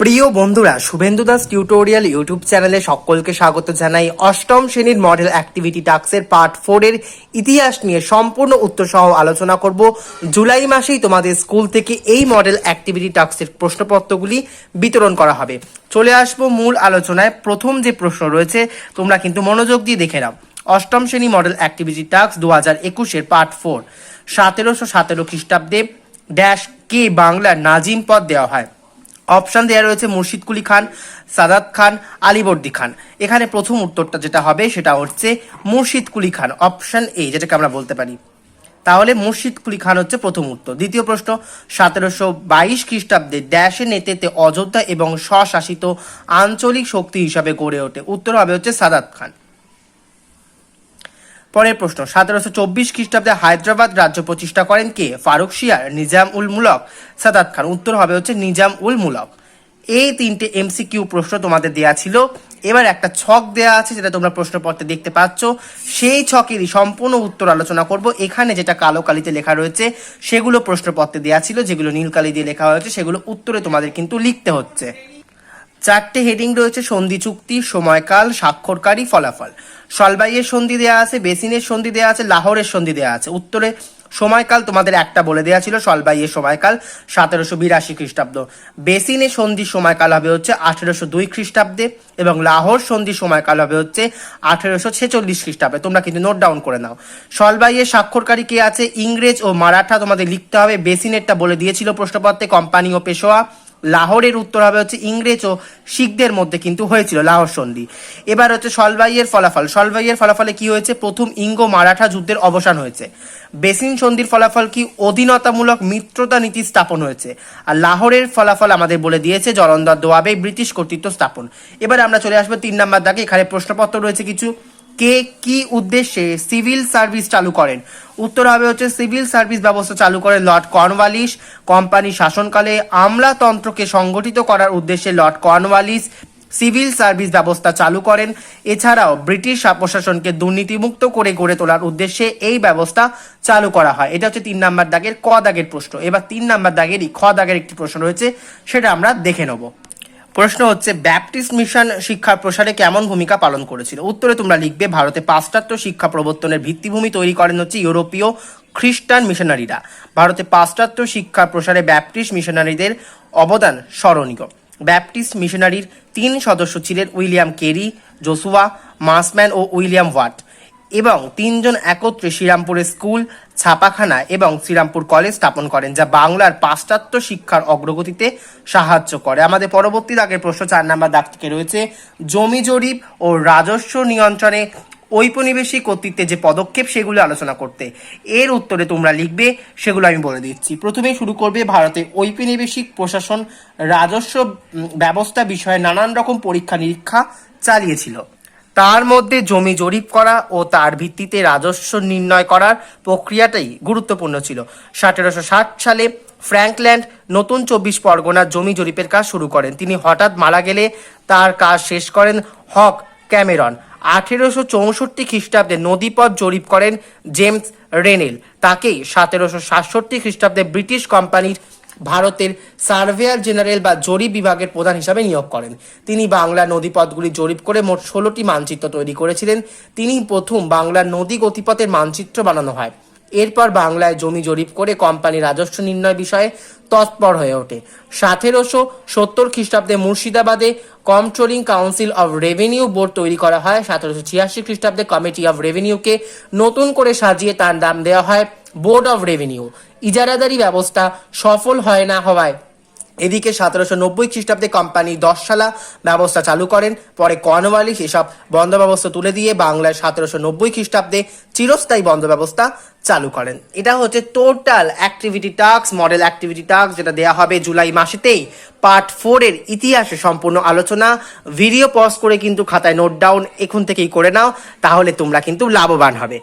প্রিয় বন্ধুরা, Suvendu Das tutorial YouTube চ্যানেলে সকলকে স্বাগত জানাই। অষ্টম শ্রেণীর মডেল অ্যাক্টিভিটি টাস্কের পার্ট 4 এর ইতিহাস নিয়ে সম্পূর্ণ উত্তর সহ আলোচনা করব। জুলাই মাসেই তোমাদের স্কুল থেকে এই মডেল অ্যাক্টিভিটি টাস্কের প্রশ্নপত্রগুলি বিতরণ করা হবে। চলে আসবো মূল আলোচনায়। প্রথম যে প্রশ্ন রয়েছে তোমরা কিন্তু মনোযোগ দিয়ে দেখে নাও। অষ্টম শ্রেণী মডেল অ্যাক্টিভিটি টাস্ক 2021-এর পার্ট 4, 1717 খ্রিস্টাব্দে ড্যাশ কে বাংলার নাজিম পদ দেওয়া হয়। অপশান দেওয়া রয়েছে মুর্শিদ কুলি খান, সাদাত খান, আলীবর্দী খান। এখানে প্রথম উত্তরটা যেটা হবে সেটা হচ্ছে মুর্শিদ কুলি খান, অপশান এ, যেটাকে আমরা বলতে পারি। তাহলে মুর্শিদ কুলি খান হচ্ছে প্রথম উত্তর। দ্বিতীয় প্রশ্ন, 1722 খ্রিস্টাব্দে ড্যাশের নেতৃত্বে অযোধ্যা এবং স্বশাসিত আঞ্চলিক শক্তি হিসাবে গড়ে ওঠে। উত্তর হবে হচ্ছে সাদাত খান। পরের প্রশ্ন, 1724 খ্রিস্টাব্দে হায়দ্রাবাদ রাজ্য প্রতিষ্ঠা করেন কে? ফারুক শিয়ার, নিজাম উল মুলক, সাদাত খান। উত্তর হবে হচ্ছে নিজাম উল মুলক। এই তিনটে এমসিকিউ প্রশ্ন তোমাদের দেয়া ছিল। এবার একটা ছক দেয়া আছে যেটা তোমরা প্রশ্নপত্রে দেখতে পাচ্ছ। সেই ছকেরই সম্পূর্ণ উত্তর আলোচনা করব। এখানে যেটা কালো কালিতে লেখা রয়েছে সেগুলো প্রশ্নপত্রে দেয়া ছিল, যেগুলো নীল কালি দিয়ে লেখা হয়েছে সেগুলো উত্তরে তোমাদের কিন্তু লিখতে হচ্ছে। চারটে হেডিং রয়েছে: সন্ধি চুক্তি, সময়কাল, স্বাক্ষরকারী, ফলাফল। সলবাইয়ের সন্ধি দেওয়া আছে, বেসিনের সন্ধি দেওয়া আছে, লাহোরের সন্ধি দেওয়া আছে। উত্তরে সময়কাল তোমাদের একটা বলে দেওয়া ছিল, সলবাইয়ের সময়কাল 1782 খ্রিস্টাব্দ। বেসিনের সন্ধির সময়কাল হবে হচ্ছে 1802 খ্রিস্টাব্দে এবং লাহোর সন্ধির সময়কাল হবে হচ্ছে 1846 খ্রিস্টাব্দে। তোমরা কিন্তু নোট ডাউন করে নাও। সলবাইয়ের স্বাক্ষরকারী কে আছে? ইংরেজ ও মারাঠা তোমাদের লিখতে হবে। বেসিনেরটা বলে দিয়েছিল প্রশ্নপত্রে, কোম্পানি ও পেশোয়া। লাহোরের উত্তর হবে হচ্ছে ইংরেজ ও শিখদের মধ্যে কিন্তু হয়েছিল লাহোর সন্ধি। এবার হচ্ছে সলবাইয়ের ফলাফল। সলবাইয়ের ফলাফলে কি হয়েছে? প্রথম ইঙ্গ মারাঠা যুদ্ধের অবসান হয়েছে। বেসিন সন্ধির ফলাফল কি? অধীনতামূলক মিত্রতা নীতি স্থাপন হয়েছে। আর লাহোরের ফলাফল আমাদের বলে দিয়েছে জলন্ধর দোয়াবে ব্রিটিশ কর্তৃত্ব স্থাপন। এবার আমরা চলে আসবো 3 নাম্বার দাগে। এখানে প্রশ্নপত্র রয়েছে কিছু। কে কি উদ্দেশ্যে সিভিল সার্ভিস চালু করেন? উত্তর হবে হচ্ছে সিভিল সার্ভিস ব্যবস্থা চালু করেন লর্ড কর্নওয়ালিস। কোম্পানি শাসনকালে আমলাতন্ত্রকে সংগঠিত করার উদ্দেশ্যে লর্ড কর্নওয়ালিস সিভিল সার্ভিস ব্যবস্থা চালু করেন। এছাড়াও ব্রিটিশ প্রশাসনকে দুর্নীতিমুক্ত করে গড়ে তোলার উদ্দেশ্যে এই ব্যবস্থা চালু করা হয়। এটা হচ্ছে 3 নাম্বার দাগের ক দাগের প্রশ্ন। এবার 3 নাম্বার দাগেরই খ দাগের একটি প্রশ্ন রয়েছে, সেটা আমরা দেখে নেব। প্রশ্ন হচ্ছে, ব্যাপটিস্ট মিশন শিক্ষার প্রসারে কেমন ভূমিকা পালন করেছিল? উত্তরে তোমরা লিখবে, ভারতে পাশ্চাত্য শিক্ষা প্রবর্তনের ভিত্তিভূমি তৈরি করেন হচ্ছে ইউরোপীয় খ্রিস্টান মিশনারিরা। ভারতে পাশ্চাত্য শিক্ষার প্রসারে ব্যাপটিস্ট মিশনারিদের অবদান স্মরণীয়। ব্যাপটিস্ট মিশনারির 3 সদস্য ছিলেন উইলিয়াম কেরি, জোসুয়া মাসম্যান ও উইলিয়াম ওয়াট, এবং 3 জন একত্রে শ্রীরামপুরে স্কুল, ছাপাখানা এবং শ্রীরামপুর কলেজ স্থাপন করেন, যা বাংলার পাশ্চাত্য শিক্ষার অগ্রগতিতে সাহায্য করে। আমাদের পরবর্তী দাগের প্রশ্ন 4 নাম্বার দাগ থেকে রয়েছে, জমি জরিপ ও রাজস্ব নিয়ন্ত্রণে ঔপনিবেশিক কর্তৃত্বে যে পদক্ষেপ সেগুলো আলোচনা করতে। এর উত্তরে তোমরা লিখবে, সেগুলো আমি বলে দিচ্ছি। প্রথমেই শুরু করবে, ভারতে ঔপনিবেশিক প্রশাসন রাজস্ব ব্যবস্থা বিষয়ে নানান রকম পরীক্ষা নিরীক্ষা চালিয়েছিল। তার মধ্যে জমি জরিপ করা ও তার ভিত্তিতে রাজস্ব নির্ণয় করার প্রক্রিয়াটাই গুরুত্বপূর্ণ ছিল। 1760 সালে ফ্র্যাঙ্কল্যান্ড নতুন 24 পরগনার জমি জরিপের কাজ শুরু করেন। তিনি হঠাৎ মারা গেলে তার কাজ শেষ করেন হক ক্যামেরন। 1864 খ্রিস্টাব্দে নদীপথ জরিপ করেন জেমস রেনেল। তাকেই 1767 খ্রিস্টাব্দে ব্রিটিশ কোম্পানির ভারতের সার্ভেয়ার জেনারেল বা জরিপ বিভাগের প্রধান হিসাবে নিয়োগ করেন। তিনি বাংলার নদীপথগুলি জরিপ করে মোট 16টি মানচিত্র তৈরি করেছিলেন। তিনি প্রথম বাংলার নদী গতিপথের মানচিত্র বানানো হয়। এরপর বাংলায় জমি জরিপ করে কোম্পানি রাজস্ব নির্ণয় বিষয়ে তৎপর হয়ে ওঠে। 1770 খ্রিস্টাব্দে মুর্শিদাবাদে controlling council of revenue board তৈরি করা হয়। 1786 খ্রিস্টাব্দে কমিটি অফ রেভিনিউকে নতুন করে সাজিয়ে তার নাম দেওয়া হয় বোর্ড অফ রেভিনিউ। ইজারাদারি ব্যবস্থা সফল হয় না হওয়ায় এদিকে 1790 খ্রিস্টাব্দে কোম্পানি 10 শালা ব্যবস্থা চালু করেন। পরে কর্নওয়ালিস এসব বন্ধ ব্যবস্থা তুলে দিয়ে বাংলায় 1790 খ্রিস্টাব্দে চিরস্থায়ী বন্ধ ব্যবস্থা চালু করেন। এটা হচ্ছে total activity task, model activity task, যেটা দেওয়া হবে জুলাই মাসেতেই। পার্ট 4 এর ইতিহাসে সম্পূর্ণ আলোচনা। ভিডিও পজ করে কিন্তু খাতায় নোট ডাউন এখন থেকেই করে নাও, তাহলে তোমরা কিন্তু লাভবান হবে।